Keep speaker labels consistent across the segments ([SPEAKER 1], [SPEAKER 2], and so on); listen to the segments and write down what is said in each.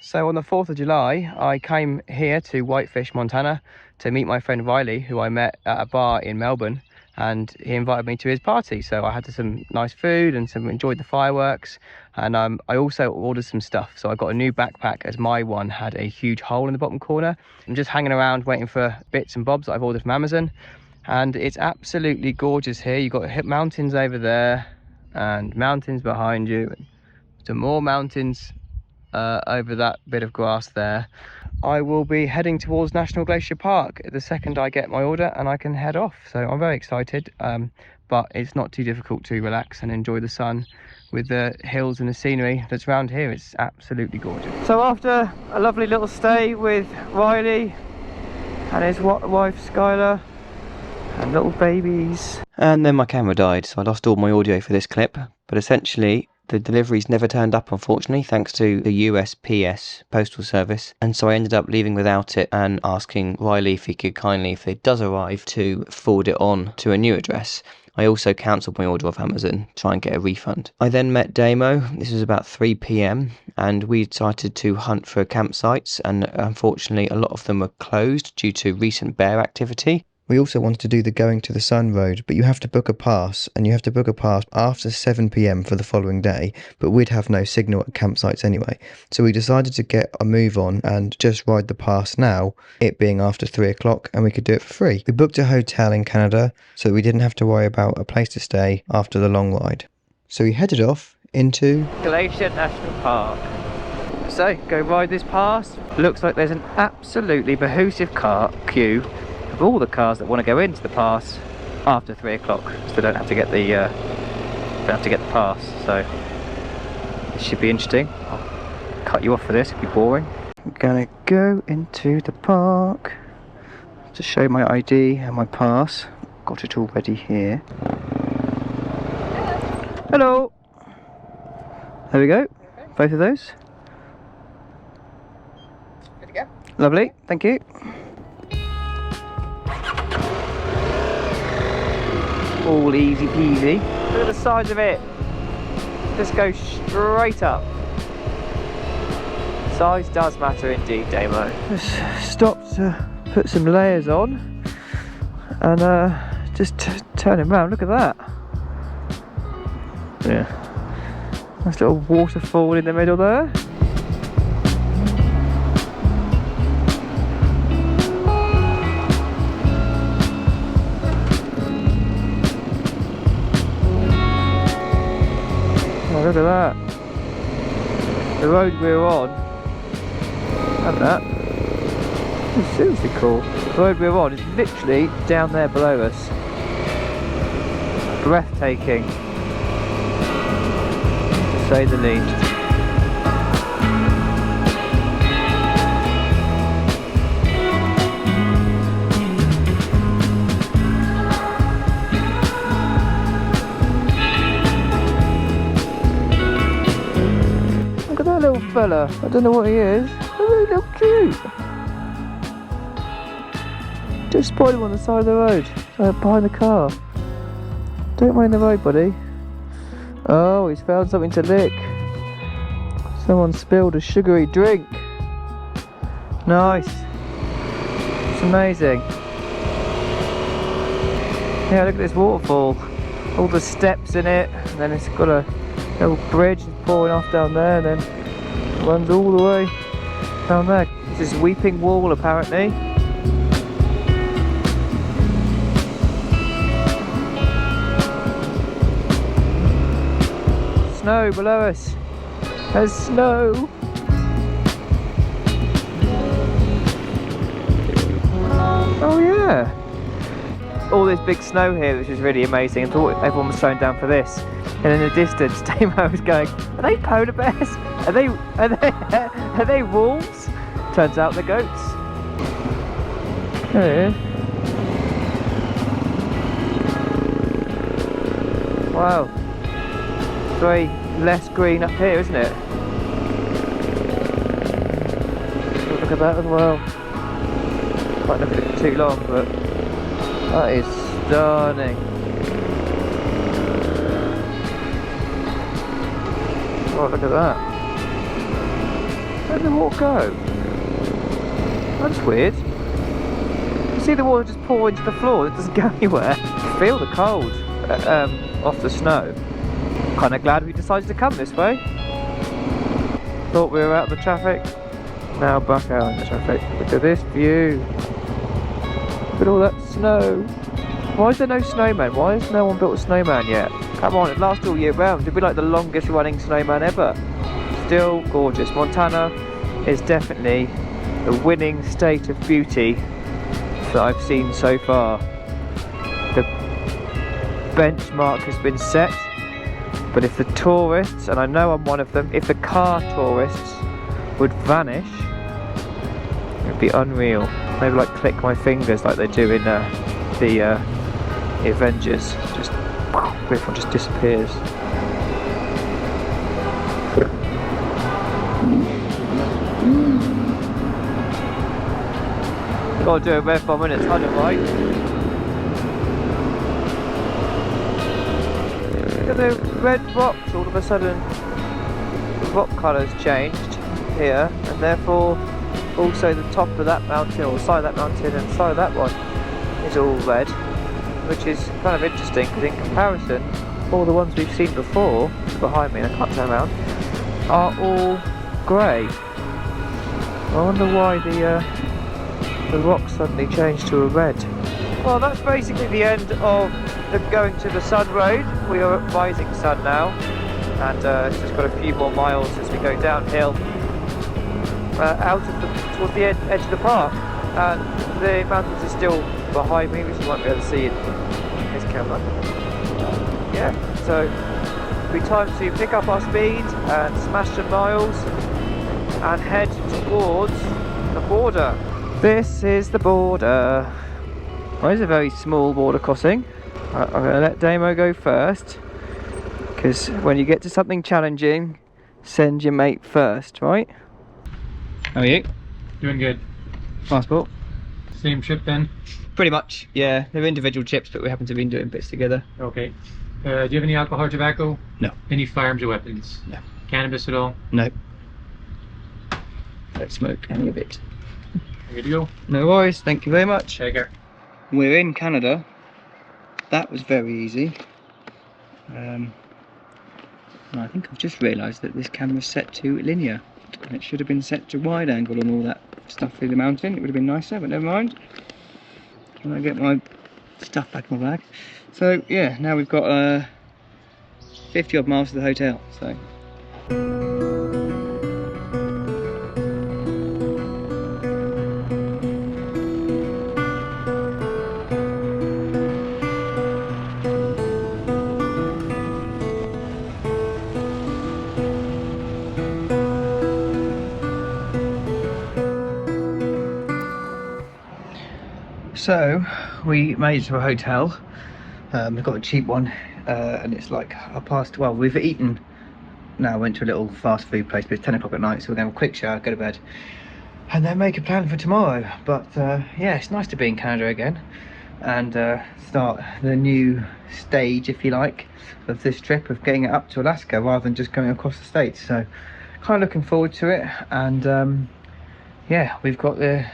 [SPEAKER 1] So on the 4th of July, I came here to Whitefish, Montana to meet my friend Riley, who I met at a bar in Melbourne, and he invited me to his party. So I had some nice food and enjoyed the fireworks, and I also ordered some stuff. So I got a new backpack as my one had a huge hole in the bottom corner. I'm just hanging around waiting for bits and bobs that I've ordered from Amazon, and it's absolutely gorgeous here. You've got mountains over there and mountains behind you, and some more mountains over that bit of grass there. I will be heading towards National Glacier Park the second I get my order and I can head off. So I'm very excited, but it's not too difficult to relax and enjoy the sun with the hills and the scenery that's around here. It's absolutely gorgeous. So after a lovely little stay with Riley and his wife Skylar and little babies, and then my camera died, so I lost all my audio for this clip. But essentially the deliveries never turned up, unfortunately, thanks to the USPS postal service, and so I ended up leaving without it and asking Riley if he could kindly, if it does arrive, to forward it on to a new address. I also cancelled my order off Amazon to try and get a refund. I then met Damo. This was about 3 p.m. and we decided to hunt for campsites, and unfortunately a lot of them were closed due to recent bear activity. We also wanted to do the Going to the Sun road, but you have to book a pass, and you have to book a pass after 7 p.m. for the following day, but we'd have no signal at campsites anyway. So we decided to get a move on and just ride the pass now, it being after 3 o'clock, and we could do it for free. We booked a hotel in Canada, so we didn't have to worry about a place to stay after the long ride. So we headed off into Glacier National Park. So, go ride this pass. Looks like there's an absolutely behoosive queue of all the cars that want to go into the pass after 3 o'clock, so they don't have to get the pass. So this should be interesting. I'll cut you off for this, it'll be boring. I'm gonna go into the park to show my ID and my pass. Got it already here. Hello. There we go. Both of those. Good to go. Lovely, thank you. All easy peasy. Look at the size of it. Just go straight up. Size does matter indeed, Damo. Just stopped to put some layers on and just turn him around. Look at that. Yeah. Nice little waterfall in the middle there. Look at that. The road we're on, and that is seriously cool. The road we're on is literally down there below us. Breathtaking, to say the least. Little fella, I don't know what he is. Oh, he looks cute. Just spotted him on the side of the road, behind the car. Don't mind the road, buddy. Oh, he's found something to lick. Someone spilled a sugary drink. Nice. It's amazing. Yeah, look at this waterfall. All the steps in it, and then it's got a little bridge pouring off down there, and then runs all the way down there. This is Weeping Wall, apparently. Snow below us. There's snow. Oh yeah. All this big snow here, which is really amazing. I thought everyone was slowing down for this. And in the distance, Damo was going, are they polar bears? Are they wolves? Turns out they're goats. There it is. Wow. It's very less green up here, isn't it? Look at that as well. Can't look at it for too long, but that is stunning. Oh, look at that. Where did the water go? That's weird. You see the water just pour into the floor, it doesn't go anywhere. Feel the cold off the snow. Kind of glad we decided to come this way. Thought we were out of the traffic, now back out in the traffic. Look at this view. Look at all that snow. Why is there no snowman? Why has no one built a snowman yet? Come on, it lasts all year round. It'd be like the longest running snowman ever. Still gorgeous. Montana is definitely the winning state of beauty that I've seen so far. The benchmark has been set, but if the tourists, and I know I'm one of them, if the car tourists would vanish, it would be unreal. Maybe like click my fingers like they do in the Avengers. Just everyone just disappears. Gotta do a red bomb in a tunnel, right? Look at the red rocks, all of a sudden the rock colour's changed here, and therefore also the top of that mountain, or side of that mountain and side of that one is all red, which is kind of interesting because in comparison all the ones we've seen before behind me, and I can't turn around, are all grey. I wonder why the rock suddenly changed to a red. Well, that's basically the end of the going to the sun road. We are at rising sun now, and it's just got a few more miles as we go downhill out of towards the edge of the park, and the mountains are still behind me, which you won't be able to see in this camera. Yeah, so it'll be time to pick up our speed and smash some miles and head towards the border. This is the border. Well, it's a very small border crossing. I'm going to let Damo go first, because when you get to something challenging, send your mate first, right? How are you?
[SPEAKER 2] Doing good.
[SPEAKER 1] Passport?
[SPEAKER 2] Same trip then?
[SPEAKER 1] Pretty much, yeah. They're individual trips, but we happen to be doing bits together.
[SPEAKER 2] Okay. Do you have any alcohol or tobacco?
[SPEAKER 1] No.
[SPEAKER 2] Any firearms or weapons?
[SPEAKER 1] No.
[SPEAKER 2] Cannabis at all?
[SPEAKER 1] No. Don't smoke any of it.
[SPEAKER 2] Good to go.
[SPEAKER 1] No worries, thank you very much.
[SPEAKER 2] Take care.
[SPEAKER 1] We're in Canada. That was very easy. I think I've just realised that this camera's set to linear, and it should have been set to wide angle and all that stuff through the mountain. It would have been nicer, but never mind. When I get my stuff back in my bag. So yeah, now we've got 50 odd miles to the hotel. So. So we made it to a hotel. We've got a cheap one, and it's like 12:30. We've eaten now. Went to a little fast food place, but it's 10 o'clock at night, so we're going to have a quick shower, go to bed, and then make a plan for tomorrow. But yeah, it's nice to be in Canada again and start the new stage, if you like, of this trip of getting it up to Alaska rather than just going across the states. So kind of looking forward to it. And yeah, we've got the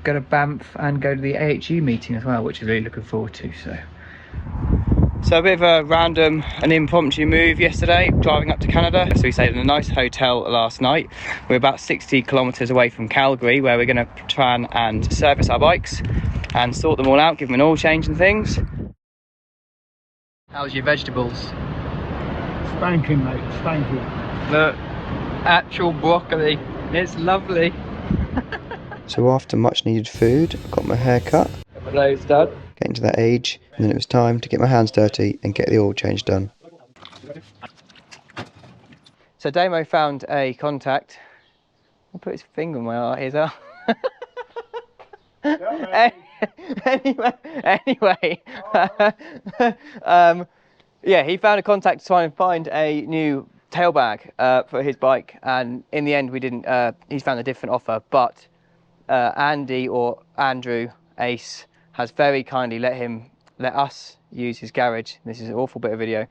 [SPEAKER 1] go to Banff and go to the AHU meeting as well, which I'm really looking forward to. So a bit of a random and impromptu move yesterday, driving up to Canada. So we stayed in a nice hotel last night. We're about 60 kilometers away from Calgary, where we're going to try and service our bikes and sort them all out, give them an oil change and things. How's your vegetables?
[SPEAKER 2] Spanking, mate, spanking.
[SPEAKER 1] Look, actual broccoli, it's lovely.
[SPEAKER 3] So after much needed food, I got my hair cut,
[SPEAKER 1] Got my nose done.
[SPEAKER 3] getting to that age, and then it was time to get my hands dirty and get the oil change done.
[SPEAKER 1] So Damo found a contact. I'll put his finger in my ears out. Anyway, yeah, he found a contact to try and find a new tail bag for his bike, and in the end we didn't. He's found a different offer, but Andy, or Andrew Ace, has very kindly let us use his garage. This is an awful bit of video.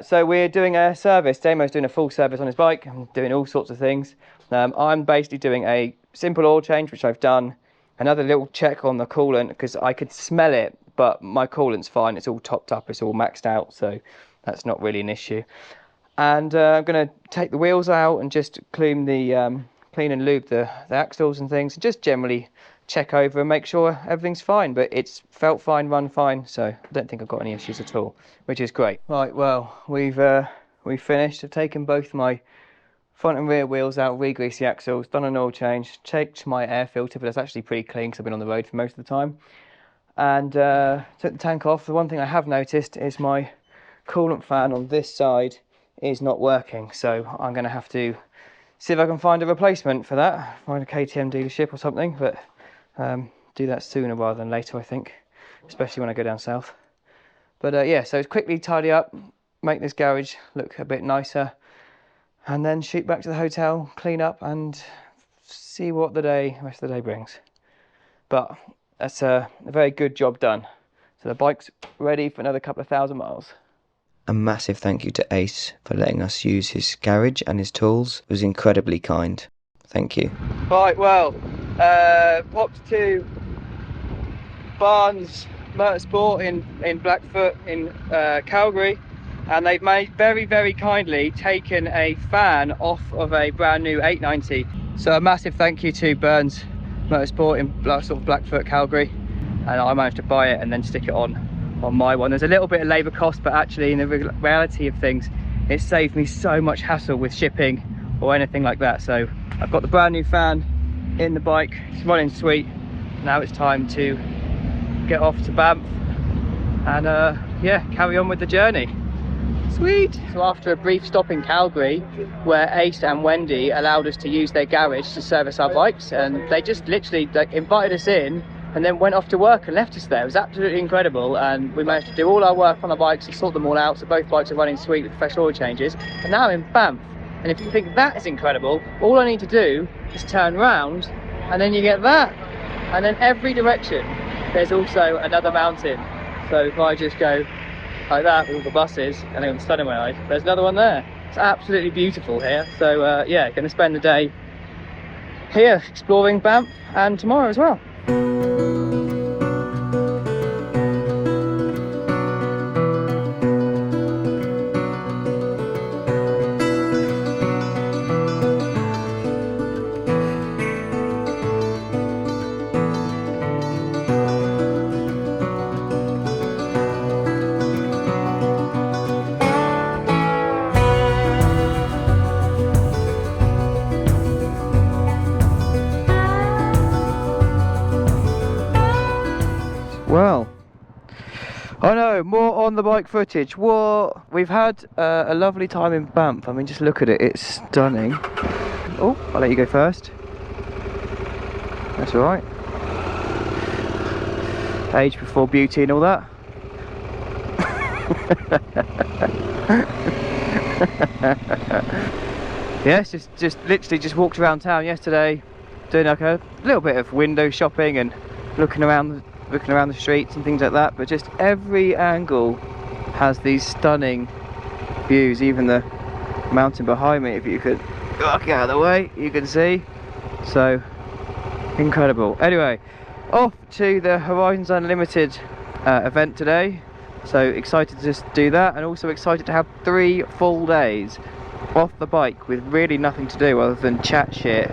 [SPEAKER 1] So we're doing a service. Damo's doing a full service on his bike and doing all sorts of things. I'm basically doing a simple oil change, which I've done. Another little check on the coolant, because I could smell it, but my coolant's fine. It's all topped up, it's all maxed out, so that's not really an issue. And I'm going to take the wheels out and just clean and lube the axles and things, and just generally check over and make sure everything's fine. But it's felt fine, run fine, so I don't think I've got any issues at all, which is great. Right, well, we've finished. I've taken both my front and rear wheels out, re-greased the axles, done an oil change, checked my air filter, but it's actually pretty clean because I've been on the road for most of the time, and took the tank off. The one thing I have noticed is my coolant fan on this side is not working, so I'm going to have to see if I can find a replacement for that, find a KTM dealership or something, but do that sooner rather than later, I think, especially when I go down south. But yeah, so quickly tidy up, make this garage look a bit nicer, and then shoot back to the hotel, clean up, and see what the rest of the day brings. But that's a very good job done. So the bike's ready for another couple of 1,000 miles.
[SPEAKER 3] A massive thank you to Ace for letting us use his garage and his tools. It was incredibly kind. Thank you.
[SPEAKER 1] Right, well, popped to Barnes Motorsport in Blackfoot in Calgary, and they've very, very kindly taken a fan off of a brand new 890. So a massive thank you to Burns Motorsport in Blackfoot, Calgary, and I managed to buy it and then stick it on my one. There's a little bit of labour cost, but actually in the reality of things, it saved me so much hassle with shipping or anything like that. So I've got the brand new fan in the bike, it's running sweet. Now it's time to get off to Banff and yeah, carry on with the journey. Sweet. So after a brief stop in Calgary, where Ace and Wendy allowed us to use their garage to service our bikes, and they just literally invited us in and then went off to work and left us there. It was absolutely incredible, and we managed to do all our work on our bikes and sort them all out, so both bikes are running sweet with fresh oil changes. And now I'm in Banff, and if you think that is incredible, all I need to do is turn round and then you get that, and then every direction there's also another mountain. So if I just go like that with all the buses and then the sun in my eyes, there's another one there. It's absolutely beautiful here. So yeah, going to spend the day here exploring Banff, and tomorrow as well. Well, I know, more on the bike footage. What? We've had a lovely time in Banff. I mean, just look at it, it's stunning. Oh, I'll let you go first. That's alright. Age before beauty and all that. Yes, just literally just walked around town yesterday, doing like a little bit of window shopping and looking around the streets and things like that, but just every angle has these stunning views. Even the mountain behind me, if you could look out of the way, you can see. So incredible. Anyway, off to the Horizons Unlimited event today, so excited to just do that, and also excited to have 3 full days off the bike with really nothing to do other than chat shit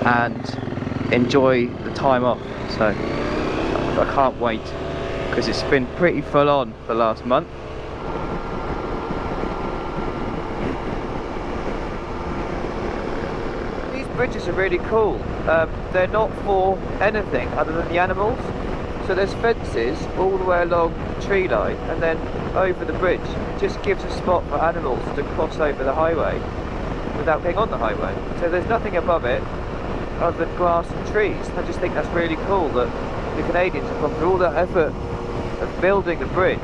[SPEAKER 1] and enjoy the time off. So I can't wait, because it's been pretty full on the last month. These bridges are really cool. They're not for anything other than the animals. So there's fences all the way along the tree line, and then over the bridge. It just gives a spot for animals to cross over the highway without being on the highway. So there's nothing above it other than grass and trees. I just think that's really cool that the Canadians have gone through all that effort of building a bridge.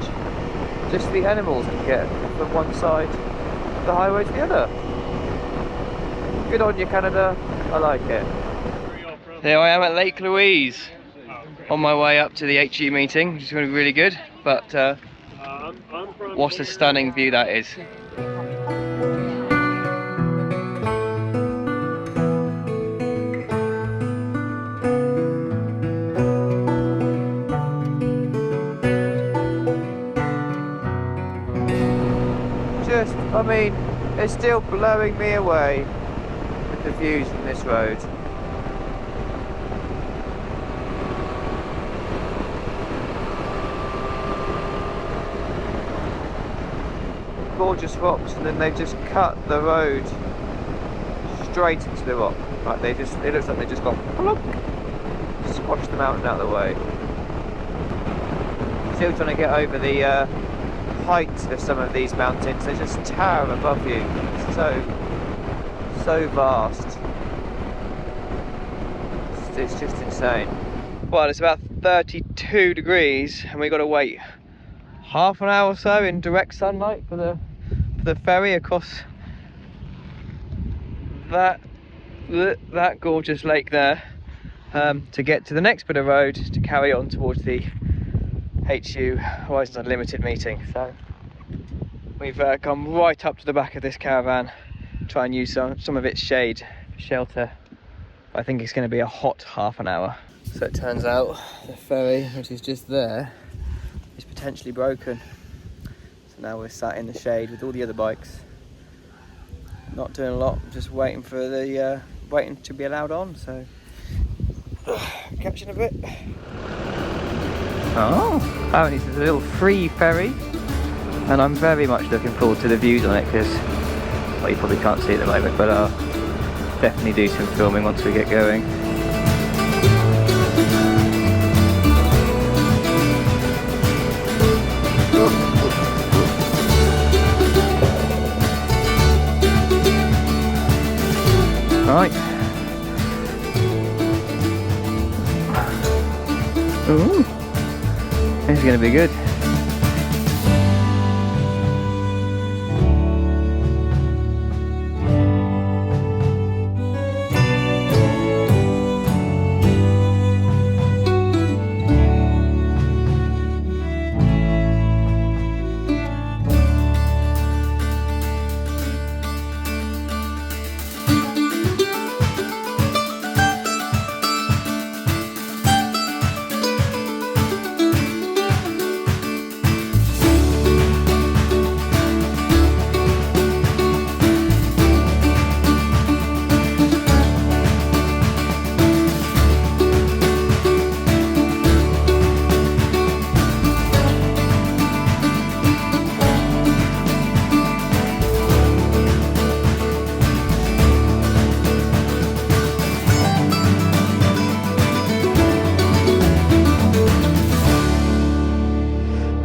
[SPEAKER 1] Just the animals can get from one side of the highway to the other. Good on you, Canada. I like it. Here I am at Lake Louise, on my way up to the HE meeting, which is going to be really good. But what a stunning view that is. I mean, it's still blowing me away with the views from this road. Gorgeous rocks, and then they just cut the road straight into the rock. Like it looks like they just got plunk, squashed the mountain out of the way. Still trying to get over the height of some of these mountains. They just tower above you. It's so vast. It's just insane. Well, it's about 32 degrees, and we've got to wait half an hour or so in direct sunlight for the ferry across that gorgeous lake there, to get to the next bit of road to carry on towards the HU Horizons Unlimited meeting. So we've come right up to the back of this caravan, try and use some of its shade for shelter. I think it's going to be a hot half an hour. So it turns out the ferry, which is just there, is potentially broken. So now we're sat in the shade with all the other bikes, not doing a lot, just waiting for the waiting to be allowed on. So catching a bit. Oh, apparently it's a little free ferry, and I'm very much looking forward to the views on it, because, well, you probably can't see it at the moment, but I'll definitely do some filming once we get going. Right. Ooh. This is going to be good.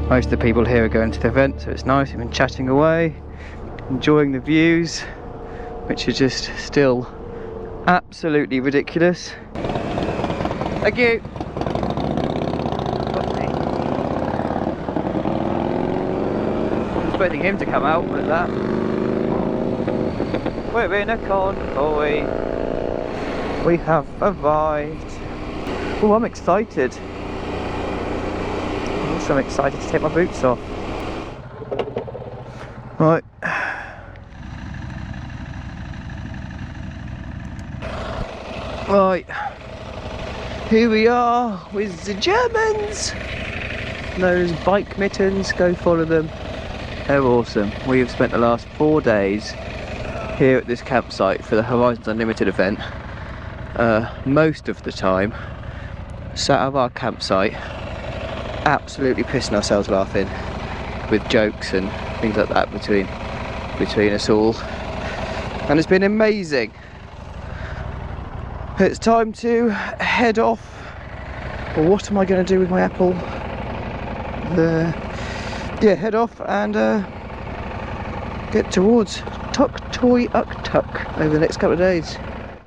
[SPEAKER 1] Most of the people here are going to the event, so it's nice. We've been chatting away, enjoying the views, which are just still absolutely ridiculous. Thank you. I was expecting him to come out with that. We're in a convoy. We have arrived. Oh, I'm excited. I'm excited to take my boots off. Right. Right. Here we are with the Germans. Those bike mittens, go follow them. They're awesome. We have spent the last 4 days here at this campsite for the Horizons Unlimited event. Most of the time sat at our campsite, absolutely pissing ourselves laughing, with jokes and things like that between us all, and it's been amazing. It's time to head off. Well, what am I going to do with my apple? Yeah, head off and get towards Tuk Toy Uk Tuk over the next couple of days.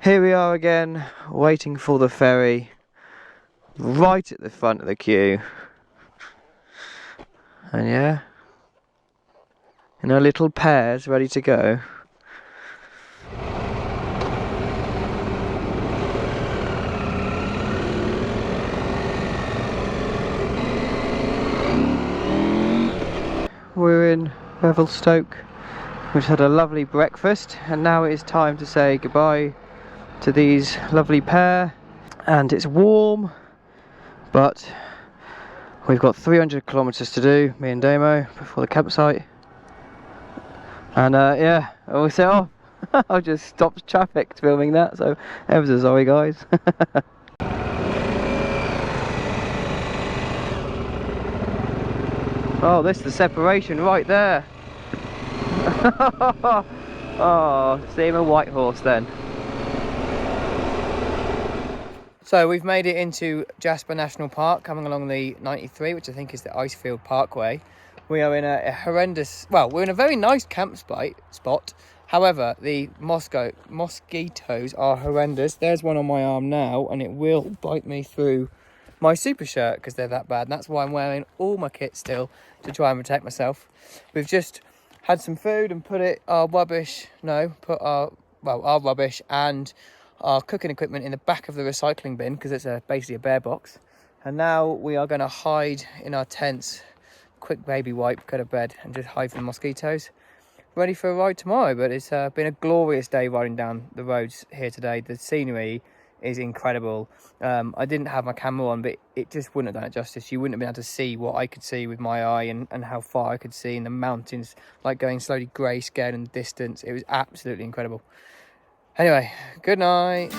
[SPEAKER 1] Here we are again, waiting for the ferry, right at the front of the queue. And yeah, in our little pairs, ready to go. We're in Revelstoke, which had a lovely breakfast, and now it is time to say goodbye to these lovely pair. And it's warm, but we've got 300 kilometres to do, me and Damo, before the campsite. And yeah, we'll set off. I just stopped traffic filming that, so ever so sorry guys. Oh, this is the separation right there. Oh, see him a white horse then. So we've made it into Jasper National Park, coming along the 93, which I think is the Icefield Parkway. We are in a horrendous, well, we're in a very nice camp spot. However, the mosquitoes are horrendous. There's one on my arm now, and it will bite me through my super shirt because they're that bad. And that's why I'm wearing all my kit still to try and protect myself. We've just had some food and put our rubbish and our cooking equipment in the back of the recycling bin because it's basically a bear box. And now we are going to hide in our tents, quick baby wipe, go to bed and just hide from the mosquitoes. Ready for a ride tomorrow, but it's been a glorious day riding down the roads here today. The scenery is incredible. I didn't have my camera on, but it just wouldn't have done it justice. You wouldn't have been able to see what I could see with my eye and how far I could see in the mountains, like going slowly grey scale in the distance. It was absolutely incredible. Anyway, good night.